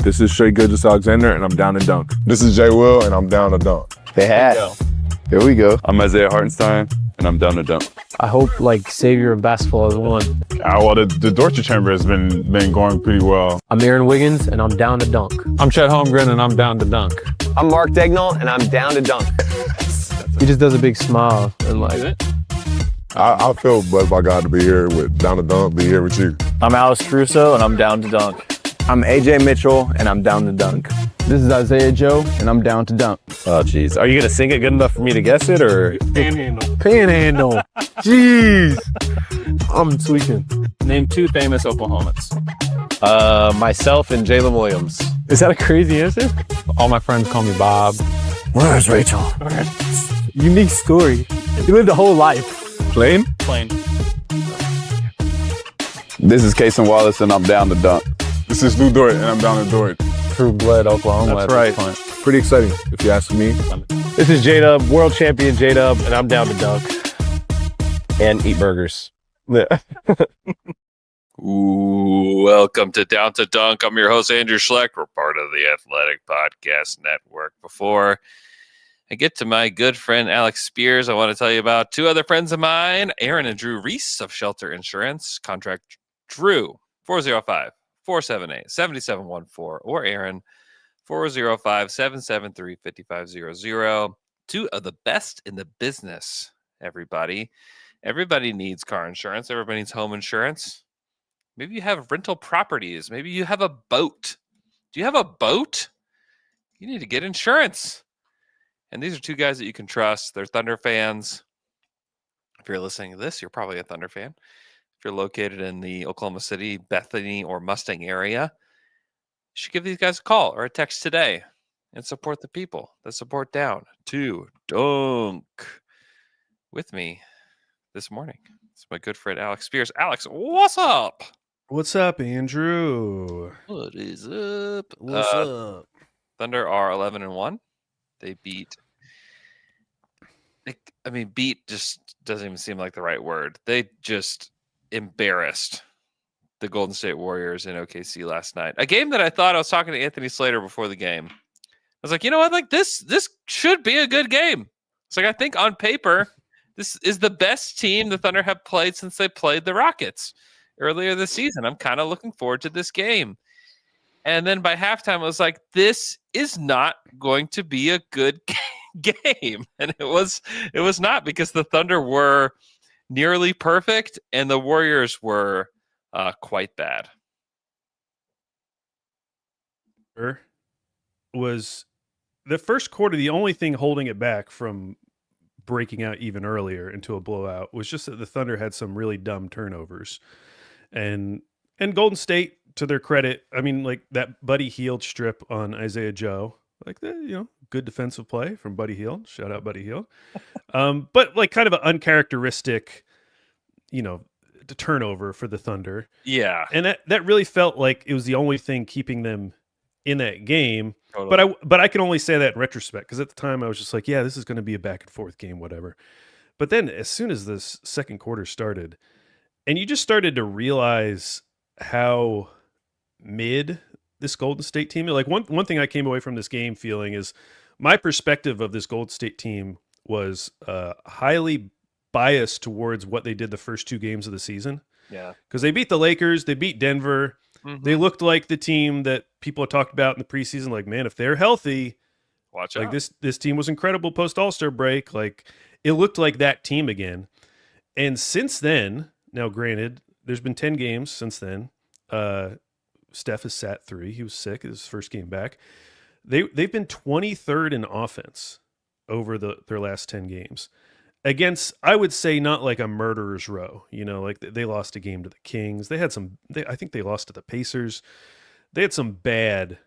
This is Shea Gilgeous-Alexander, and I'm down to dunk. This is Jay Will, and I'm down to dunk. They had. Here we go. I'm Isaiah Hartenstein, and I'm down to dunk. I hope savior of basketball is one. Well, the Dortcher Chamber has been going pretty well. I'm Aaron Wiggins, and I'm down to dunk. I'm Chet Holmgren, and I'm down to dunk. I'm Mark Dagnall, and I'm down to dunk. He just does a big smile and I feel blessed by God to be here with down to dunk, be here with you. I'm Alex Caruso, and I'm down to dunk. I'm AJ Mitchell, and I'm down to dunk. This is Isaiah Joe, and I'm down to dunk. Oh, jeez. Are you going to sing it good enough for me to guess it, or? Panhandle. Jeez. I'm tweaking. Name 2 famous Oklahomans. Myself and Jalen Williams. Is that a crazy answer? All my friends call me Bob. Where's Rachel? Unique story. He lived a whole life. Plain. This is Cason Wallace, and I'm down to dunk. This is Lou Dort, and I'm down to Dort. True blood Oklahoma. That's right. Pretty exciting, if you ask me. This is J-Dub, world champion J-Dub, and I'm down to dunk. And eat burgers. Ooh, welcome to Down to Dunk. I'm your host, Andrew Schlecht. We're part of the Athletic Podcast Network. Before I get to my good friend Alex Speers, I want to tell you about 2 other friends of mine, Aaron and Drew Reese of Shelter Insurance. Contact Drew, 405-478-7714, or Aaron, 405-773-5500. 2 of the best in the business, everybody. Everybody needs car insurance. Everybody needs home insurance. Maybe you have rental properties. Maybe you have a boat. Do you have a boat? You need to get insurance. And these are 2 guys that you can trust. They're Thunder fans. If you're listening to this, you're probably a Thunder fan. If you're located in the Oklahoma City, Bethany, or Mustang area, you should give these guys a call or a text today and support the people that support Down to Dunk. With me this morning, it's my good friend Alex Speers. Alex, what's up? What's up, Andrew? What is up? What's up? Thunder are 11-1. They beat. Beat just doesn't even seem like the right word. They just embarrassed the Golden State Warriors in OKC last night. A game that I thought, I was talking to Anthony Slater before the game. I was like, you know what? This should be a good game. It's I think on paper, this is the best team the Thunder have played since they played the Rockets earlier this season. I'm kind of looking forward to this game. And then by halftime, I was like, this is not going to be a good game. And it was not, because the Thunder were nearly perfect and the Warriors were quite bad. Was the first quarter the only thing holding it back from breaking out even earlier into a blowout was just that the Thunder had some really dumb turnovers. And Golden State, to their credit, that Buddy Hield strip on Isaiah Joe, good defensive play from Buddy Hield. Shout out Buddy Hield. But kind of an uncharacteristic, the turnover for the Thunder. Yeah. And that really felt like it was the only thing keeping them in that game. Totally. But I can only say that in retrospect, because at the time I was just like, yeah, this is going to be a back and forth game, whatever. But then as soon as this second quarter started, and you just started to realize how mid this Golden State team is. One thing I came away from this game feeling is my perspective of this Golden State team was highly biased towards what they did the first 2 games of the season. Yeah. Because they beat the Lakers, they beat Denver. Mm-hmm. They looked like the team that people had talked about in the preseason. Like, man, if they're healthy, watch out. This team was incredible post All-Star break. It looked like that team again. And since then, now granted, there's been 10 games since then. Steph has sat 3. He was sick. His first game back. They've been 23rd in offense over their last 10 games. Against, I would say, not like a murderer's row. They lost a game to the Kings. They had I think they lost to the Pacers. They had some bad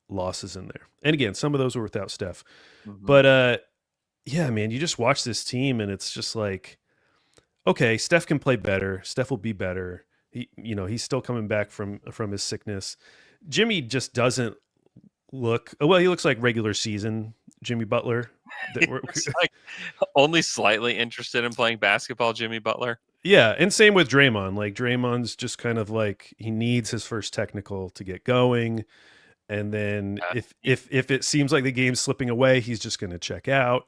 losses in there. And again, some of those were without Steph. Mm-hmm. But yeah, man, you just watch this team and it's just like, okay, Steph can play better. Steph will be better. He's still coming back from his sickness. Jimmy just doesn't look, well, he looks like regular season Jimmy Butler. Only slightly interested in playing basketball, Jimmy Butler. Yeah, and same with Draymond. Draymond's just kind of he needs his first technical to get going. And then if it seems like the game's slipping away, he's just going to check out.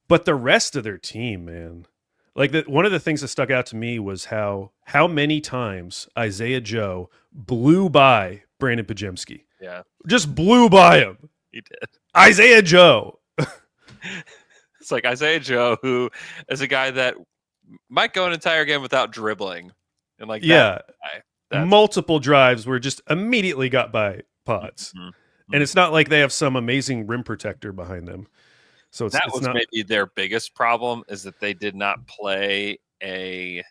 But the rest of their team, man, like one of the things that stuck out to me was how many times Isaiah Joe blew by Brandon Pajemski. Yeah. Just blew by him. He did. Isaiah Joe. It's like Isaiah Joe, who is a guy that might go an entire game without dribbling. And like, multiple drives were just immediately got by Pods. And it's not like they have some amazing rim protector behind them. So it's not maybe their biggest problem, is that they did not play a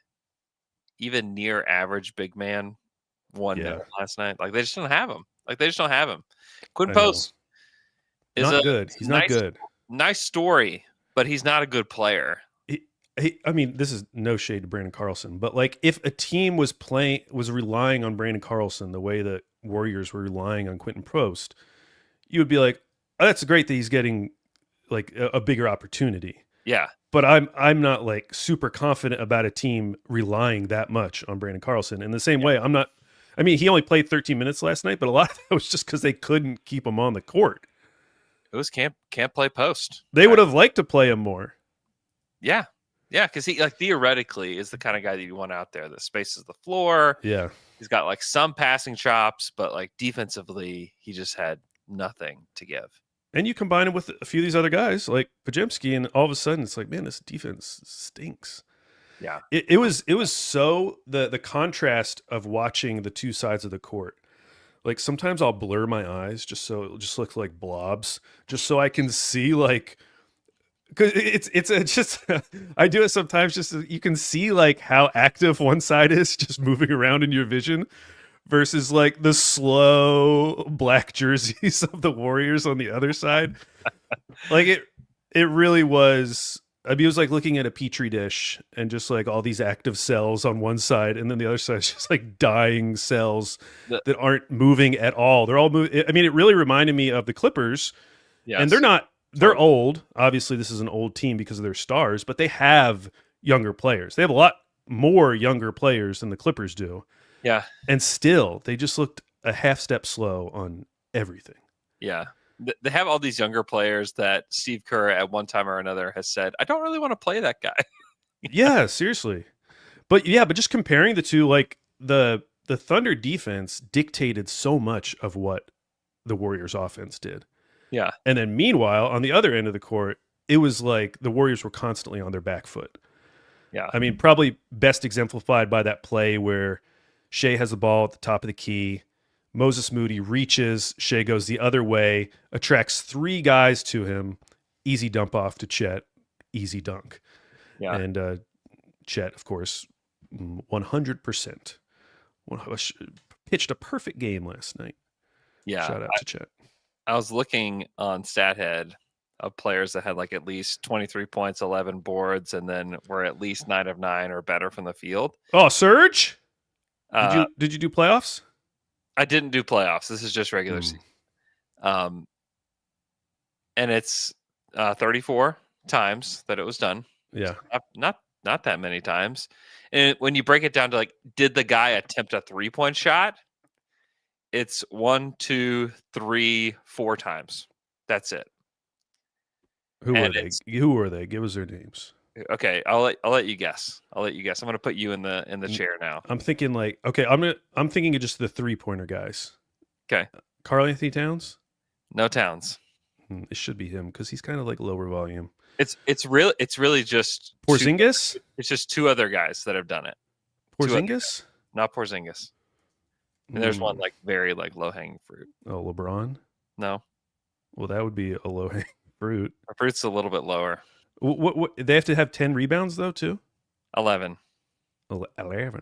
even near average big man 1 minute last night. Like, they just don't have him. Quinn Post is not good. He's not good. Nice story, but he's not a good player. I mean, this is no shade to Brandon Carlson, but like if a team was relying on Brandon Carlson the way that Warriors were relying on Quentin Post, you would be like, oh, that's great that he's getting like a bigger opportunity. Yeah. But I'm not like super confident about a team relying that much on Brandon Carlson. In the same way, he only played 13 minutes last night, but a lot of that was just because they couldn't keep him on the court. It was can't play post. They would have liked to play him more. Yeah. Yeah, because he theoretically is the kind of guy that you want out there that spaces the floor. Yeah. He's got like some passing chops, but like defensively, he just had nothing to give. And you combine him with a few of these other guys like Pajemski, and all of a sudden it's like, man, this defense stinks. Yeah. It was so the contrast of watching the two sides of the court. Like sometimes I'll blur my eyes just so it just looks like blobs, just so I can see like, because it's I do it sometimes just so you can see like how active one side is just moving around in your vision versus like the slow black jerseys of the Warriors on the other side. Like it really was. I mean, it was like looking at a petri dish and just like all these active cells on one side, and then the other side is just like dying cells that aren't moving at all. They're all moving. I mean, it really reminded me of the Clippers, and they're old. Obviously, this is an old team because of their stars, but they have younger players. They have a lot more younger players than the Clippers do. Yeah. And still, they just looked a half step slow on everything. Yeah. They have all these younger players that Steve Kerr at one time or another has said, I don't really want to play that guy. Yeah, seriously. But just comparing the two, like the Thunder defense dictated so much of what the Warriors offense did. Yeah. And then meanwhile, on the other end of the court, it was like the Warriors were constantly on their back foot. Yeah. I mean, probably best exemplified by that play where Shea has the ball at the top of the key. Moses Moody reaches, Shea goes the other way, attracts three guys to him, easy dump off to Chet, easy dunk. Yeah. And Chet, of course, 100%. Pitched a perfect game last night. Yeah. Shout out to Chet. I was looking on StatHead of players that had like at least 23 points, 11 boards, and then were at least 9 of 9 or better from the field. Oh, Serge? Did you do playoffs? I didn't do playoffs. This is just regular season. And it's 34 times that it was done. Yeah. Not that many times. And when you break it down to like, did the guy attempt a 3-point shot? It's 1, 2, 3, 4 times. That's it. Who were they? Give us their names. Okay, I'll let you guess. I'm going to put you in the chair now. I'm thinking like, okay, I'm thinking of just the 3-pointer guys. Okay. Karl Anthony Towns? No Towns. It should be him because he's kind of like lower volume. It's really just Porzingis? It's just 2 other guys that have done it. Porzingis? Not Porzingis. And there's one like very like low hanging fruit. Oh, LeBron? No. Well, that would be a low hanging fruit. Our fruit's a little bit lower. What they have to have 10 rebounds though too? 11. 11.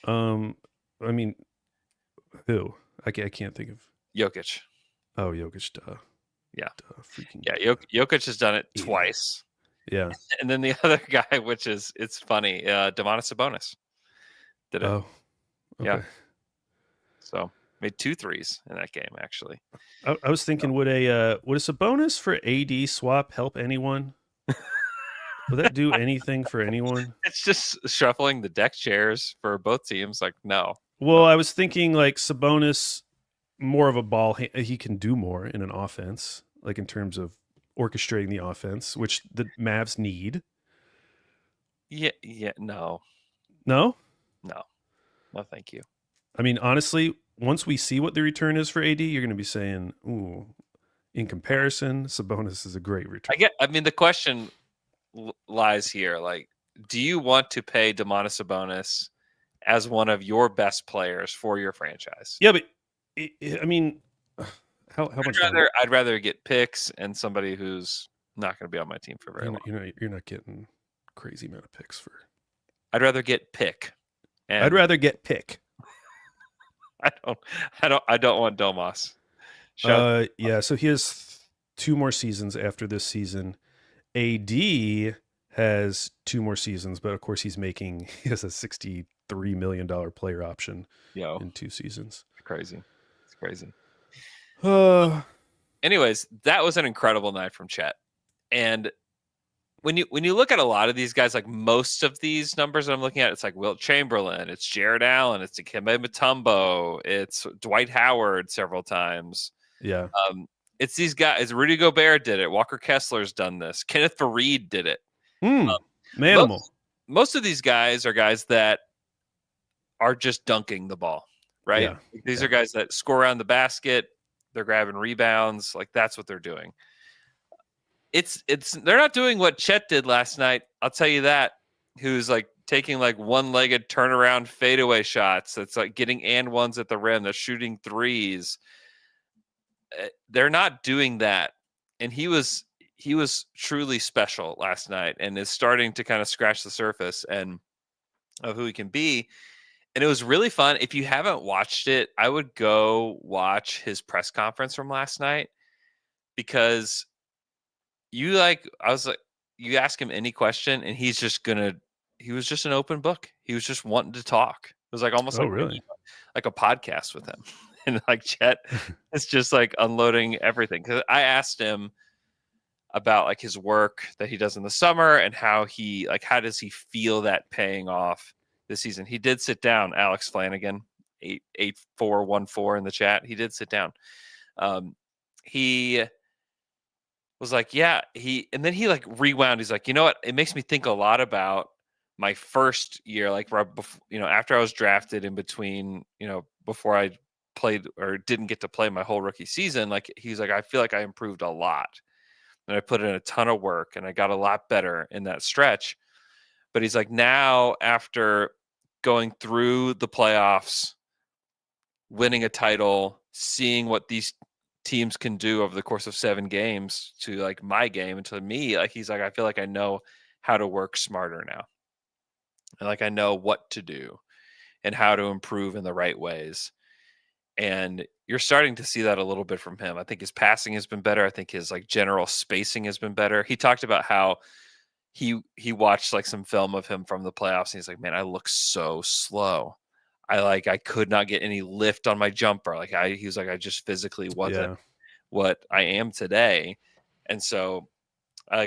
I mean, who? I can't think of. Jokic. Oh, Jokic. Duh. Yeah. Duh, freaking. Yeah. Jokic has done it twice. Yeah. And then the other guy, which is it's funny, Domantas Sabonis did it. Oh. Okay. Yeah. So made 2 threes in that game, actually. I was thinking, would a Sabonis for AD swap help anyone? Would that do anything for anyone? It's just shuffling the deck chairs for both teams. Like, no. Well, I was thinking like Sabonis, more of a ball. He can do more in an offense, like in terms of orchestrating the offense, which the Mavs need. Yeah, no, No, thank you. I mean honestly, once we see what the return is for AD, you're going to be saying, "Ooh, in comparison, Sabonis is a great return." I mean, the question lies here. Like, do you want to pay Domantas Sabonis as one of your best players for your franchise? Yeah, but I mean, how much? I'd rather get picks and somebody who's not going to be on my team for very long. You're not getting crazy amount of picks for. I'd rather get pick. And I'd rather get pick. I don't want Domas. Yeah, so he has 2 more seasons after this season. AD has 2 more seasons, but of course he has a $63 million player option in 2 seasons. It's crazy. Uh, Anyways, that was an incredible night from Chet. And when you look at a lot of these guys, like most of these numbers that I'm looking at, it's like Wilt Chamberlain, it's Jared Allen, it's Dikembe Mutombo, it's Dwight Howard several times. Yeah. It's these guys. Rudy Gobert did it. Walker Kessler's done this. Kenneth Faried did it. Manimal. Most of these guys are guys that are just dunking the ball, right? Yeah. These are guys that score around the basket. They're grabbing rebounds. Like that's what they're doing. They're not doing what Chet did last night. I'll tell you that. Who's like taking like one-legged turnaround fadeaway shots. That's like getting and ones at the rim. They're shooting threes. They're not doing that. And he was truly special last night and is starting to kind of scratch the surface and of who he can be. And it was really fun. If you haven't watched it, I would go watch his press conference from last night because you ask him any question and he was just an open book. He was just wanting to talk. It was like almost like a podcast with him. And like Chet is just like unloading everything. Cause I asked him about like his work that he does in the summer and how does he feel that paying off this season? He did sit down, Alex Flanagan, 8414 in the chat. He did sit down. He was like, and then he like rewound. He's like, you know what? It makes me think a lot about my first year, like right before, after I was drafted in between, before I played or didn't get to play my whole rookie season. Like he's like, I feel like I improved a lot and I put in a ton of work and I got a lot better in that stretch. But he's like, now after going through the playoffs, winning a title, seeing what these teams can do over the course of 7 games to like my game and to me, like he's like, I feel like I know how to work smarter now. And like I know what to do and how to improve in the right ways. And you're starting to see that a little bit from him. I think his passing has been better. I think his like general spacing has been better. He talked about how he watched like some film of him from the playoffs and he's like, man, I look so slow. I could not get any lift on my jumper. He was like, I just physically wasn't what I am today. And so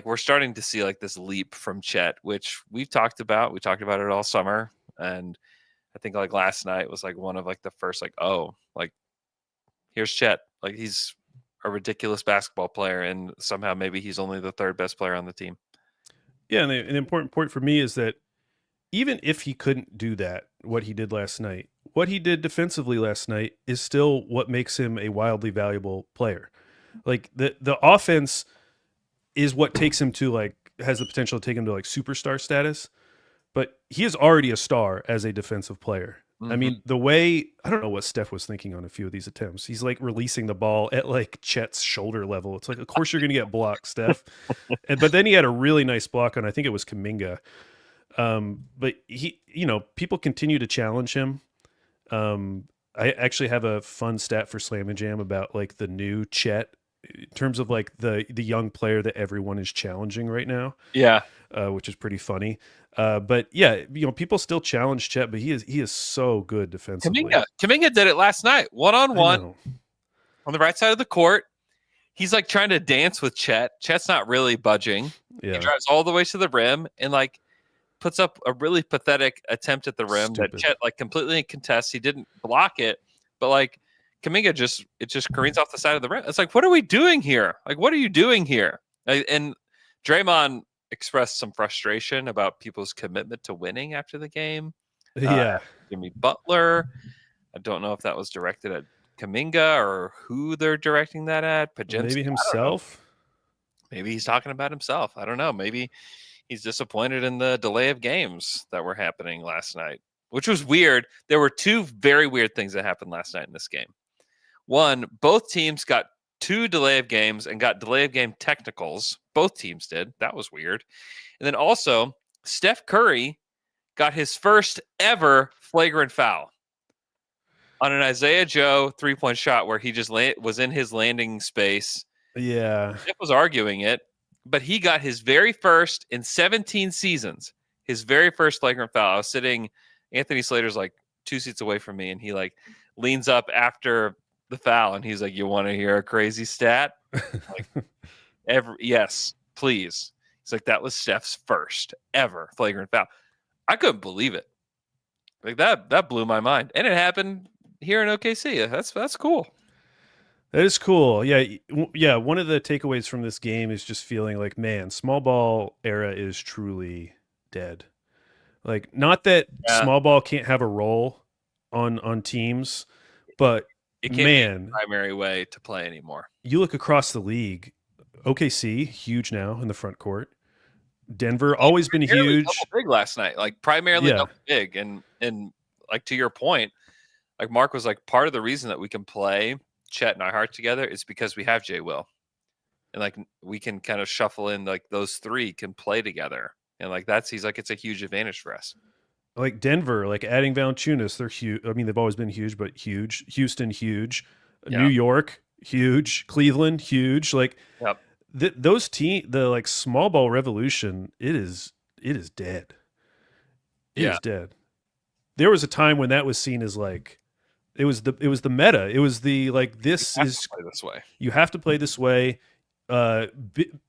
we're starting to see like this leap from Chet, which we've talked about. We talked about it all summer. And I think like last night was like one of like the first, like, oh, like here's Chet. Like he's a ridiculous basketball player. And somehow maybe he's only the 3rd best player on the team. Yeah. And an important point for me is that even if he couldn't do that, what he did last night, what he did defensively last night is still what makes him a wildly valuable player. Like the offense is what takes him to like, has the potential to take him to like superstar status, but he is already a star as a defensive player. Mm-hmm. I mean, the way, I don't know what Steph was thinking on a few of these attempts. He's like releasing the ball at like Chet's shoulder level. It's like, of course you're going to get blocked, Steph. But then he had a really nice block on, I think it was Kuminga. But he, people continue to challenge him. I actually have a fun stat for Slam and Jam about like the new Chet in terms of like the young player that everyone is challenging right now. Yeah. Which is pretty funny. But yeah, people still challenge Chet, but he is so good defensively. Kuminga did it last night, 1-on-1 on the right side of the court. He's like trying to dance with Chet. Chet's not really budging. Yeah. He drives all the way to the rim and like puts up a really pathetic attempt at the rim that Stupid. Chet like completely contests. He didn't block it, but like Kuminga just careens off the side of the rim. It's like, what are we doing here? Like, what are you doing here? And Draymond expressed some frustration about people's commitment to winning after the game. Yeah. Jimmy Butler. I don't know if that was directed at Kuminga or who they're directing that at. Pajinski, Maybe himself. Maybe he's talking about himself. I don't know. Maybe he's disappointed in the delay of games that were happening last night, which was weird. There were two very weird things that happened last night in this game. One, both teams got 2 delay of games and got delay of game technicals. Both teams did. That was weird. And then also, Steph Curry got his first ever flagrant foul on an Isaiah Joe 3-point shot where he just was in his landing space. Yeah. Steph was arguing it, but he got his very first in 17 seasons, his very first flagrant foul. I was sitting, Anthony Slater's like 2 seats away from me, and he like leans up after the foul, and he's like, "You want to hear a crazy stat?" Like, yes, please. He's like, "That was Steph's first ever flagrant foul." I couldn't believe it. Like that blew my mind, and it happened here in OKC. That's cool. That is cool. Yeah. One of the takeaways from this game is just feeling like, man, small ball era is truly dead. Like, not that small ball can't have a role on teams, but it can't be the primary way to play anymore. You look across the league, OKC, huge now in the front court. Denver, always been huge. Double big last night, like primarily double big. And like to your point, like Mark was like, part of the reason that we can play Chet and Ihart together is because we have Jay Will. And like we can kind of shuffle in, like those 3 can play together. And like he's like, it's a huge advantage for us. Like Denver, like adding Valanciunas, they're huge. I mean, they've always been huge, but huge. Houston, huge. New York, huge. Cleveland, huge. Like those the like small ball revolution, it is dead. It is dead. There was a time when that was seen as like it was the meta. It was the like this is play this way. You have to play this way.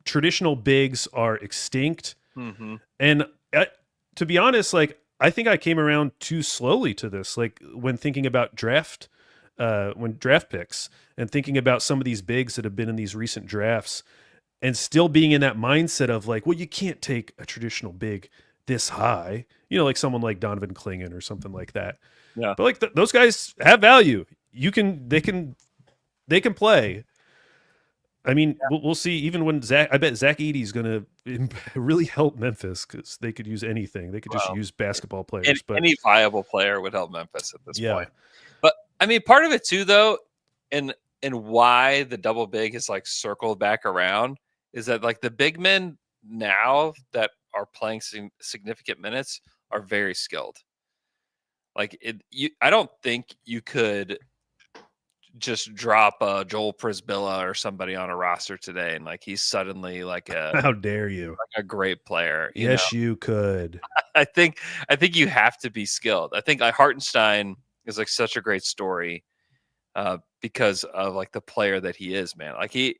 Traditional bigs are extinct. Mm-hmm. And to be honest, like I think I came around too slowly to this. Like when thinking about draft picks and thinking about some of these bigs that have been in these recent drafts, and still being in that mindset of like, well, you can't take a traditional big this high, like someone like Donovan Clingan or something like that. Yeah. But like those guys have value. They can play. I mean, we'll see. Even when I bet Zach Edey's going to really help Memphis because they could use anything. They could just use basketball players. But any viable player would help Memphis at this point. But I mean, part of it too, though, and why the double big has like circled back around is that like the big men now that are playing significant minutes are very skilled. Like I don't think you could just drop Joel Prisbilla or somebody on a roster today and like he's suddenly like how dare you, like a great player. Yes, you could. I think you have to be skilled. I think Hartenstein is like such a great story because of like the player that he is, man. Like he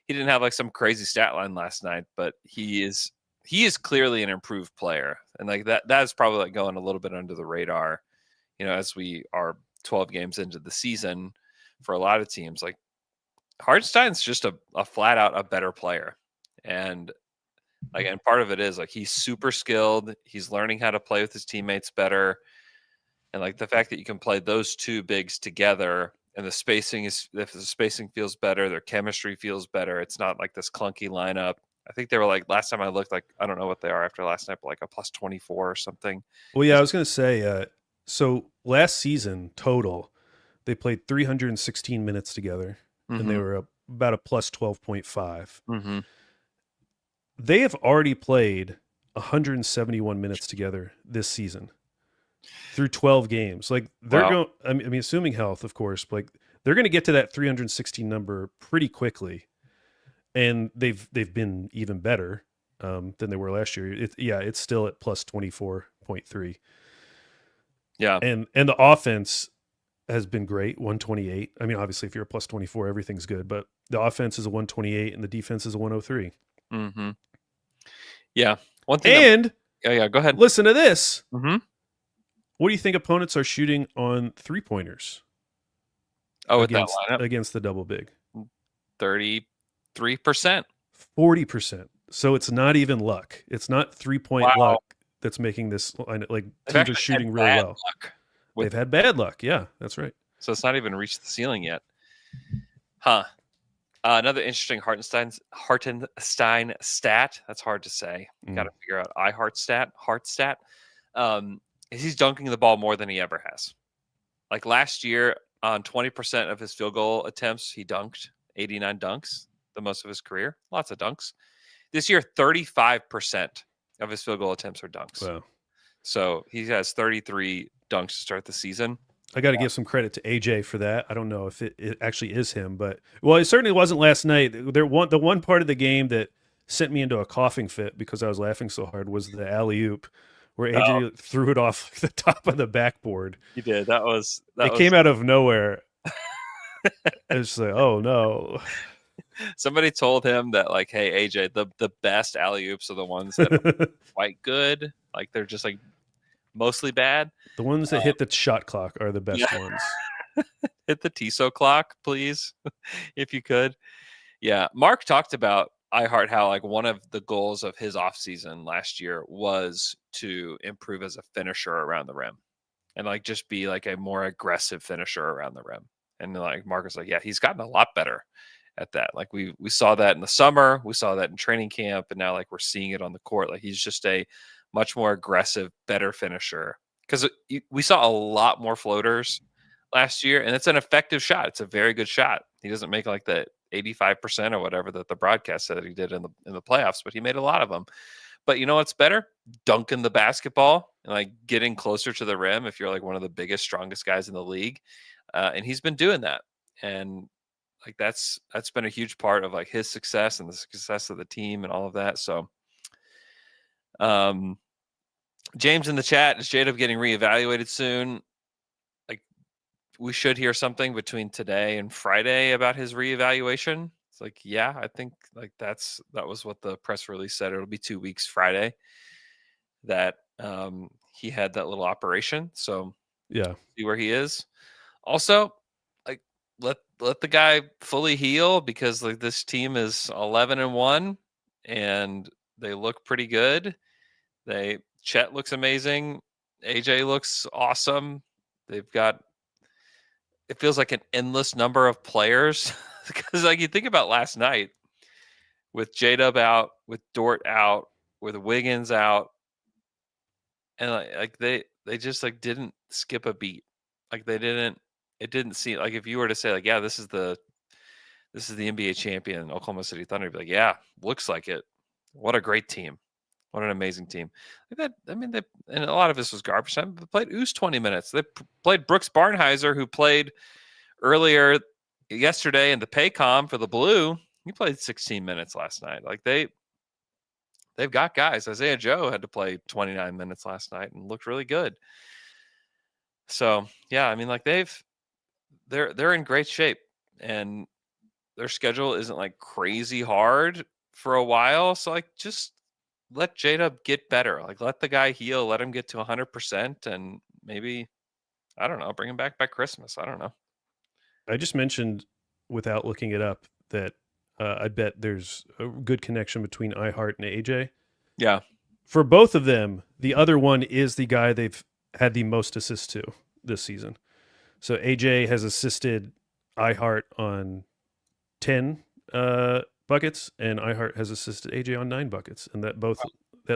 didn't have like some crazy stat line last night, but he is clearly an improved player, and like that is probably like going a little bit under the radar, as we are 12 games into the season. For a lot of teams, like Hartenstein's just a flat out a better player. And part of it is like he's super skilled. He's learning how to play with his teammates better. And like the fact that you can play those 2 bigs together and the spacing feels better, their chemistry feels better. It's not like this clunky lineup. I think they were like, last time I looked, like, I don't know what they are after last night, but like a plus 24 or something. Well, yeah, I was going to say, so last season total, they played 316 minutes together, and they were about a plus 12.5. Mm-hmm. They have already played 171 minutes together this season through 12 games. Like they're going, I mean, assuming health, of course, but like they're going to get to that 316 number pretty quickly, and they've been even better than they were last year. It's still at plus 24.3. Yeah, and the offense has been great, 128. I mean, obviously, if you're a plus 24, everything's good. But the offense is a 128, and the defense is a 103. Mm-hmm. Yeah, one thing. And Yeah, go ahead. Listen to this. Mm-hmm. What do you think opponents are shooting on 3-pointers Oh, against with that lineup, against the double big? 33%. 40%. So it's not even luck. It's not 3-point Wow. luck that's making this like They've teams are actually shooting had really bad well. luck with- They've had bad luck. Yeah, that's right. So it's not even reached the ceiling yet. Huh. Another interesting Hartenstein stat. That's hard to say. Got to figure out Heart stat. He's dunking the ball more than he ever has. Like last year, on 20% of his field goal attempts, he dunked 89 dunks, the most of his career. Lots of dunks. This year, 35% of his field goal attempts are dunks. Wow. So he has 33 dunks to start the season. I got to give some credit to AJ for that. I don't know if it actually is him, but well, it certainly wasn't last night. The one part of the game that sent me into a coughing fit because I was laughing so hard was the alley-oop where AJ threw it off the top of the backboard. He did. It came out of nowhere. It's like, oh no. Somebody told him that, like, hey, AJ, the best alley-oops are the ones that are quite good. Like, they're just like mostly bad. The ones that hit the shot clock are the best ones. Hit the Tissot clock, please, if you could. Yeah, Mark talked about iHeart how like one of the goals of his offseason last year was to improve as a finisher around the rim and like just be like a more aggressive finisher around the rim. And like Mark was like, yeah, he's gotten a lot better at that. Like we saw that in the summer, we saw that in training camp, and now like we're seeing it on the court. Like he's just a much more aggressive, better finisher. Because we saw a lot more floaters last year, and it's an effective shot. It's a very good shot. He doesn't make like the 85% or whatever that the broadcast said he did in the playoffs, but he made a lot of them. But you know what's better? Dunking the basketball and like getting closer to the rim if you're like one of the biggest, strongest guys in the league. And he's been doing that. And like that's been a huge part of like his success and the success of the team and all of that. So James in the chat, is J-Dub getting reevaluated soon? Like we should hear something between today and Friday about his reevaluation. It's like, yeah, I think like that was what the press release said. It'll be 2 weeks Friday that he had that little operation. So yeah, see where he is. Also, like let the guy fully heal because like this team is 11-1 and they look pretty good. Chet looks amazing. AJ looks awesome. They've got, it feels like an endless number of players because like you think about last night with J-Dub out, with Dort out, with Wiggins out, and like they just like didn't skip a beat. Like it didn't seem like if you were to say like, yeah, this is the NBA champion Oklahoma City Thunder, you'd be like, yeah, looks like it. What a great team. What an amazing team. Like that, I mean, and a lot of this was garbage time. They played Oos 20 minutes. They played Brooks Barnheiser, who played earlier yesterday in the Paycom for the Blue. He played 16 minutes last night. Like they've got guys. Isaiah Joe had to play 29 minutes last night and looked really good. So yeah, I mean, like they're in great shape, and their schedule isn't like crazy hard for a while. So like just let J-Dub get better. Like let the guy heal, let him get to 100%, and maybe, I don't know, bring him back by Christmas. I don't know. I just mentioned without looking it up that I bet there's a good connection between iHeart and AJ. Yeah. For both of them, the other one is the guy they've had the most assists to this season. So AJ has assisted iHeart on 10 buckets, and iHeart has assisted AJ on 9 buckets, and that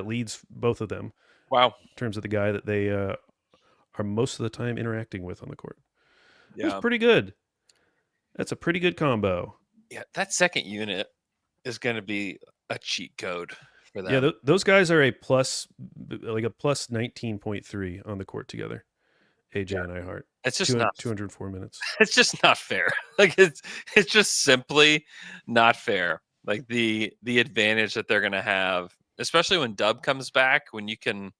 leads both of them. Wow. In terms of the guy that they are most of the time interacting with on the court. Yeah. That's pretty good. That's a pretty good combo. Yeah, that second unit is going to be a cheat code for them. Yeah, those guys are a plus 19.3 on the court together. AJ and iHeart. It's just not 204 minutes. It's just not fair. Like it's just simply not fair. Like the advantage that they're going to have, especially when Dub comes back, when you can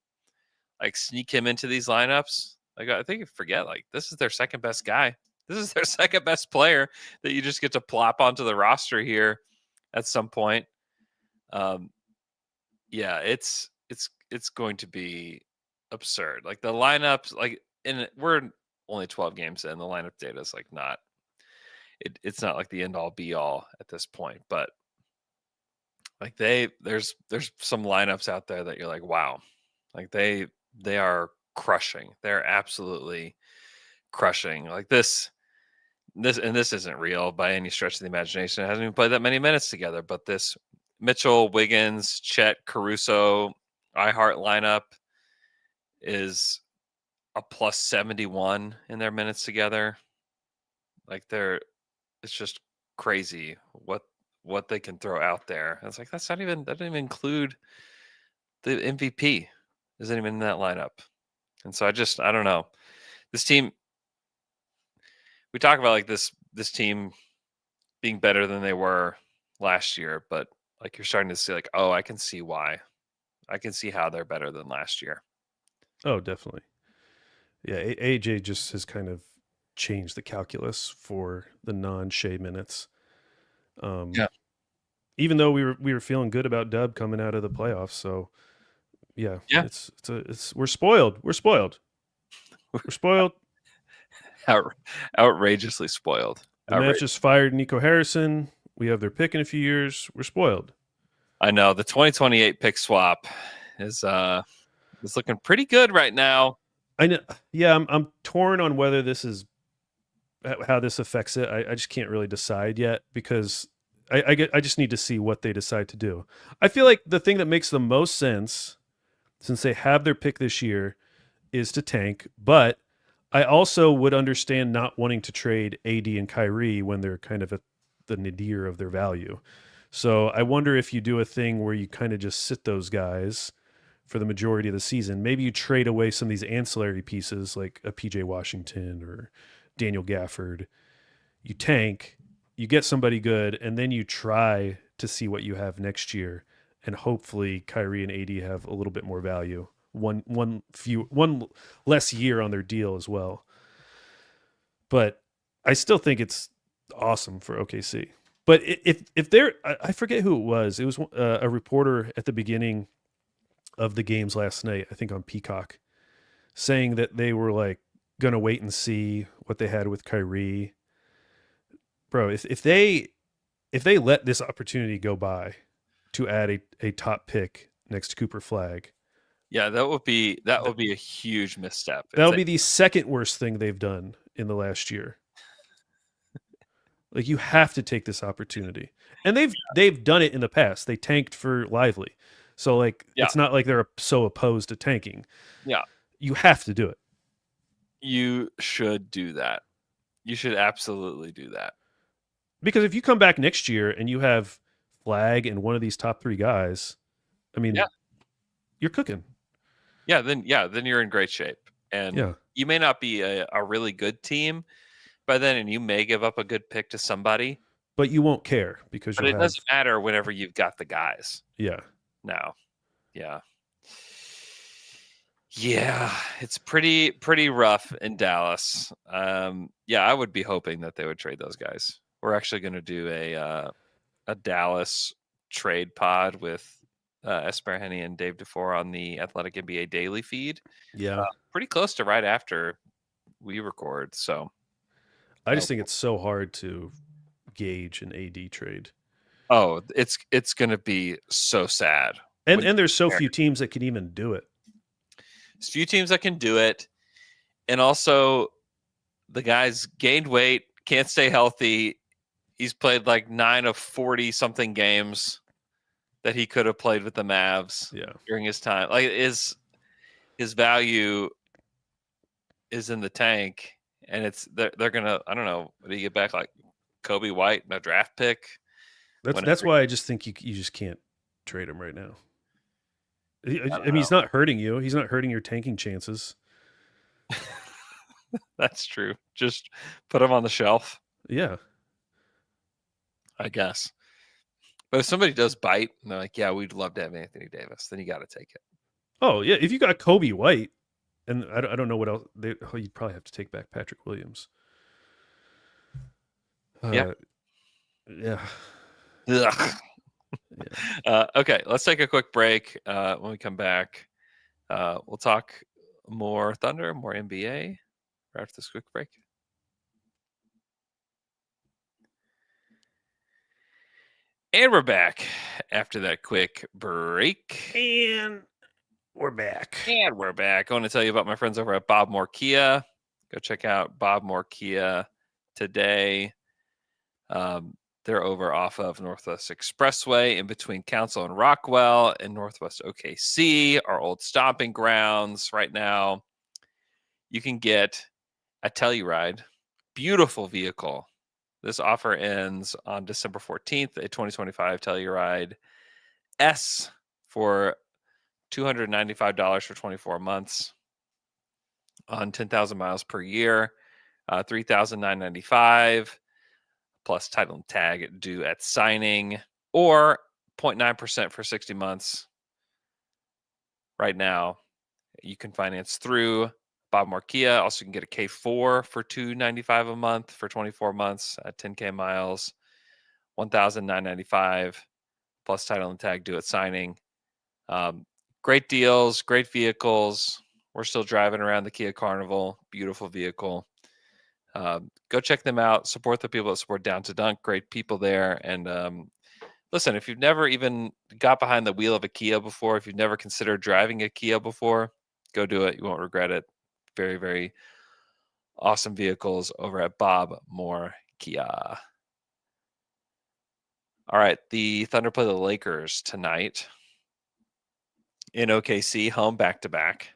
like sneak him into these lineups. Like I think you forget, like this is their second best guy. This is their second best player that you just get to plop onto the roster here at some point. Yeah, it's it's going to be absurd. Like the lineups, like, and we're only 12 games in. The lineup data is like not. It's not like the end all be all at this point, but like there's some lineups out there that you're like, wow, like they are crushing. They're absolutely crushing. Like this isn't real by any stretch of the imagination. It hasn't even played that many minutes together, but this Mitchell, Wiggins, Chet, Caruso, iHeart lineup is a plus 71 in their minutes together. Like it's just crazy what they can throw out there. It's like that doesn't even include the MVP. Isn't even in that lineup. And so I don't know. This team, we talk about like this team being better than they were last year, but like you're starting to see like, oh, I can see why. I can see how they're better than last year. Oh, definitely. Yeah, AJ just has kind of changed the calculus for the non-Shea minutes. Yeah. Even though we were feeling good about Dub coming out of the playoffs, so yeah. We're spoiled. We're spoiled. We're spoiled. Outrageously spoiled. The Mavs just fired Nico Harrison. We have their pick in a few years. We're spoiled. I know the 2028 pick swap is looking pretty good right now. I know. Yeah, I'm torn on whether this is how this affects it. I just can't really decide yet because I just need to see what they decide to do. I feel like the thing that makes the most sense, since they have their pick this year, is to tank. But I also would understand not wanting to trade AD and Kyrie when they're kind of at the nadir of their value. So I wonder if you do a thing where you kind of just sit those guys for the majority of the season. Maybe you trade away some of these ancillary pieces like a PJ Washington or Daniel Gafford. You tank, you get somebody good, and then you try to see what you have next year. And hopefully Kyrie and AD have a little bit more value. One less year on their deal as well. But I still think it's awesome for OKC. But if they're, I forget who it was. It was a reporter at the beginning of the games last night, I think on Peacock, saying that they were like going to wait and see what they had with Kyrie. Bro, if they let this opportunity go by to add a top pick next to Cooper Flagg, yeah, that would be a huge misstep. That would be the second worst thing they've done in the last year. Like, you have to take this opportunity. And they've done it in the past. They tanked for Lively. So like it's not like they're so opposed to tanking. Yeah. You have to do it. You should do that. You should absolutely do that. Because if you come back next year and you have Flagg and one of these top 3 guys, I mean, you're cooking. Yeah, then you're in great shape. And you may not be a really good team by then, and you may give up a good pick to somebody. But you won't care because it doesn't matter whenever you've got the guys. Yeah. Now. Yeah. Yeah, it's pretty rough in Dallas. I would be hoping that they would trade those guys. We're actually going to do a Dallas trade pod with Esper Henny and Dave DeFore on the Athletic NBA Daily feed. Yeah. Pretty close to right after we record. So I just think it's so hard to gauge an AD trade. Oh, it's going to be so sad. And there's so few teams that can even do it. There's few teams that can do it. And also the guy's gained weight, can't stay healthy. He's played like 9 of 40 something games that he could have played with the Mavs during his time. Like his value is in the tank, and they're gonna, I don't know, what do you get back, like Kobe White and a draft pick? That's why I just think you just can't trade him right now. I mean, he's not hurting you. He's not hurting your tanking chances. That's true. Just put him on the shelf. Yeah. I guess. But if somebody does bite and they're like, yeah, we'd love to have Anthony Davis, then you got to take it. Oh, yeah. If you got Kobe White, and I don't know what else, you'd probably have to take back Patrick Williams. Yeah. Yeah. Okay, let's take a quick break. When we come back, We'll talk more Thunder, more NBA right after this quick break. And we're back after that quick break. And we're back. I want to tell you about my friends over at Bob Moore Kia. Go check out Bob Moore Kia today. They're over off of Northwest Expressway in between Council and Rockwell and Northwest OKC, our old stomping grounds right now. You can get a Telluride, beautiful vehicle. This offer ends on December 14th, a 2025 Telluride S for $295 for 24 months on 10,000 miles per year, $3,995 plus title and tag due at signing, or 0.9% for 60 months. Right now, you can finance through Bob Moore Kia. Also, you can get a K4 for $295 a month for 24 months at 10K miles, $1,995 plus title and tag due at signing. Great deals, great vehicles. We're still driving around the Kia Carnival. Beautiful vehicle. Go check them out. Support the people that support Down to Dunk. Great people there. And listen, if you've never even got behind the wheel of a Kia before, if you've never considered driving a Kia before, go do it. You won't regret it. Very, very awesome vehicles over at Bob Moore Kia. All right, the Thunder play the Lakers tonight in OKC, home back-to-back.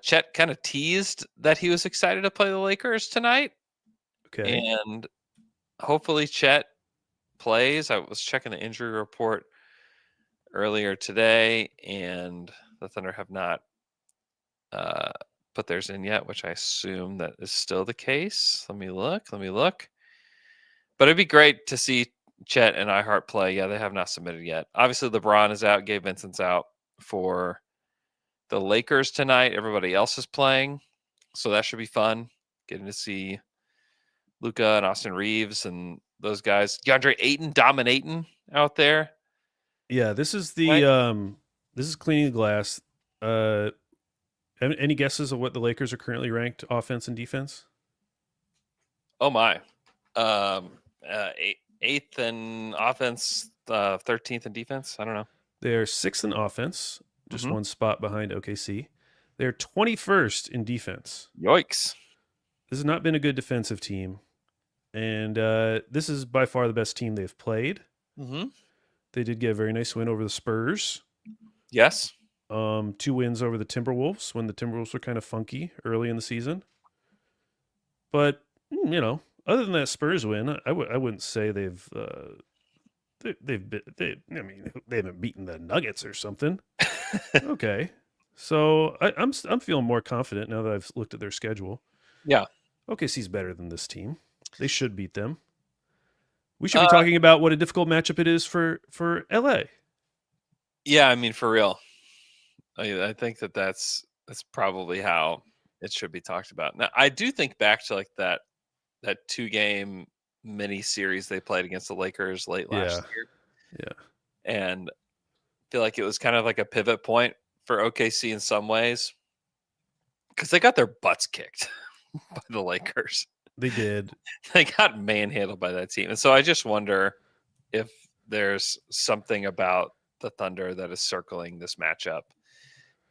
Chet kind of teased that he was excited to play the Lakers tonight. Okay. And hopefully Chet plays. I was checking the injury report earlier today, and the Thunder have not put theirs in yet, which I assume that is still the case. Let me look. But it'd be great to see Chet and iHeart play. Yeah, they have not submitted yet. Obviously, LeBron is out. Gabe Vincent's out for the Lakers tonight. Everybody else is playing, so that should be fun. Getting to see Luka and Austin Reeves and those guys. DeAndre Ayton dominating out there. Yeah, this is the this is cleaning the glass. Any guesses of what the Lakers are currently ranked offense and defense? Oh my, 8th in offense, 13th in defense. I don't know. They're 6th in offense, just one spot behind OKC. They're 21st in defense. Yikes! This has not been a good defensive team, and this is by far the best team they've played. Mm-hmm. They did get a very nice win over the Spurs. Yes. 2 wins over the Timberwolves when the Timberwolves were kind of funky early in the season. But other than that Spurs win, I wouldn't say they haven't beaten the Nuggets or something. Okay, so I'm feeling more confident now that I've looked at their schedule. Yeah. OKC's better than this team. They should beat them. We should be talking about what a difficult matchup it is for LA. Yeah, I mean, for real. I think that's probably how it should be talked about. Now, I do think back to like that 2-game mini series they played against the Lakers late last year. Yeah. And I feel like it was kind of like a pivot point for OKC in some ways because they got their butts kicked by the Lakers. They did. They got manhandled by that team. And so I just wonder if there's something about the Thunder that is circling this matchup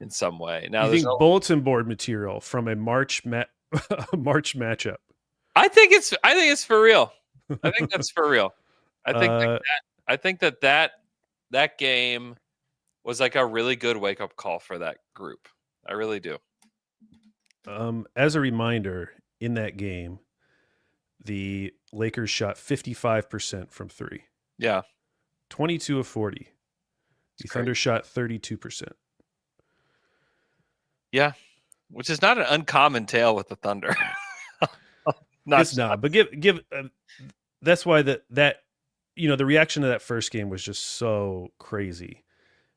in some way. Now, you think bulletin board material from a March matchup? I think it's for real. I think that's for real. I think that game was like a really good wake up call for that group. I really do. As a reminder, in that game, the Lakers shot 55% from 3. Yeah. 22 of 40. The Thunder shot 32%. Yeah, which is not an uncommon tale with the Thunder. It's not, but give that's why that the reaction to that first game was just so crazy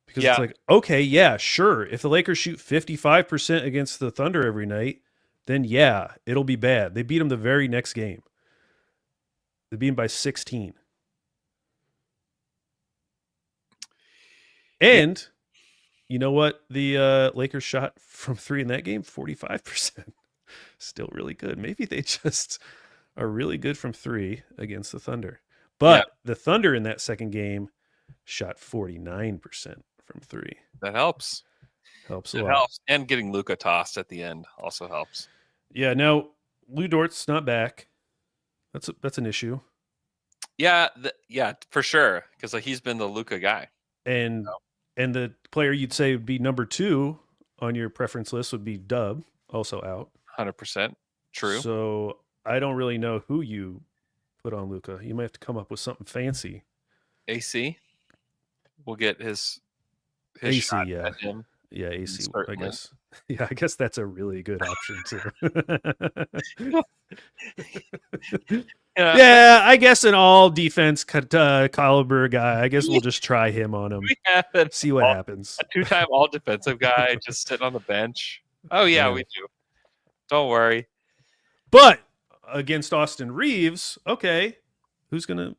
because it's like, okay, yeah, sure, if the Lakers shoot 55% against the Thunder every night, then yeah, it'll be bad. They beat them the very next game. They beat them by 16. And You know what? The Lakers shot from 3 in that game, 45%. Still really good. Maybe they just are really good from 3 against the Thunder. But the Thunder in that second game shot 49% from 3. That helps. Helps a It lot. helps. And getting Luka tossed at the end also helps. Yeah, now Lou Dort's not back. That's an issue. Yeah, for sure. Because like he's been the Luka guy. And the player you'd say would be number 2 on your preference list would be Dub, also out. 100% true. So I don't really know who you put on Luka. You might have to come up with something fancy. AC. We'll get his AC, shot yeah. at him. Yeah, AC, Certainly. I guess. Yeah, I guess that's a really good option too. Yeah, I guess an all defense caliber guy. I guess we'll just try him on him. See what happens. A 2-time all defensive guy just sitting on the bench. Oh yeah, we do. Don't worry. But against Austin Reeves, okay, who's gonna?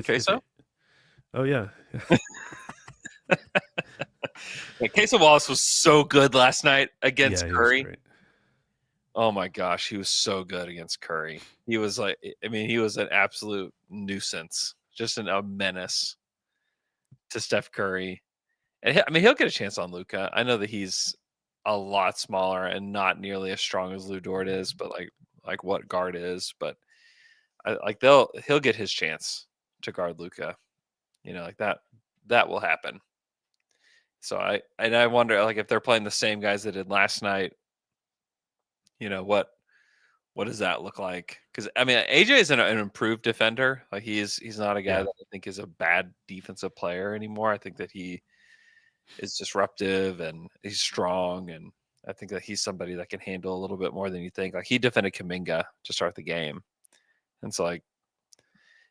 Queso? Oh yeah. Queso Wallace was so good last night against Yeah, Curry. Oh my gosh, he was so good against Curry. He was like, I mean, he was an absolute nuisance, just a menace to Steph Curry. And I mean, he'll get a chance on Luka. I know that he's a lot smaller and not nearly as strong as Lou Dort is, but like what guard is. But he'll get his chance to guard Luka. You know, like that will happen. So I wonder, like, if they're playing the same guys that did last night, you know, what does that look like? Because I mean, AJ is an improved defender. Like he's not a guy that I think is a bad defensive player anymore. I think that he is disruptive and he's strong, and I think that he's somebody that can handle a little bit more than you think. Like he defended Kuminga to start the game, and so like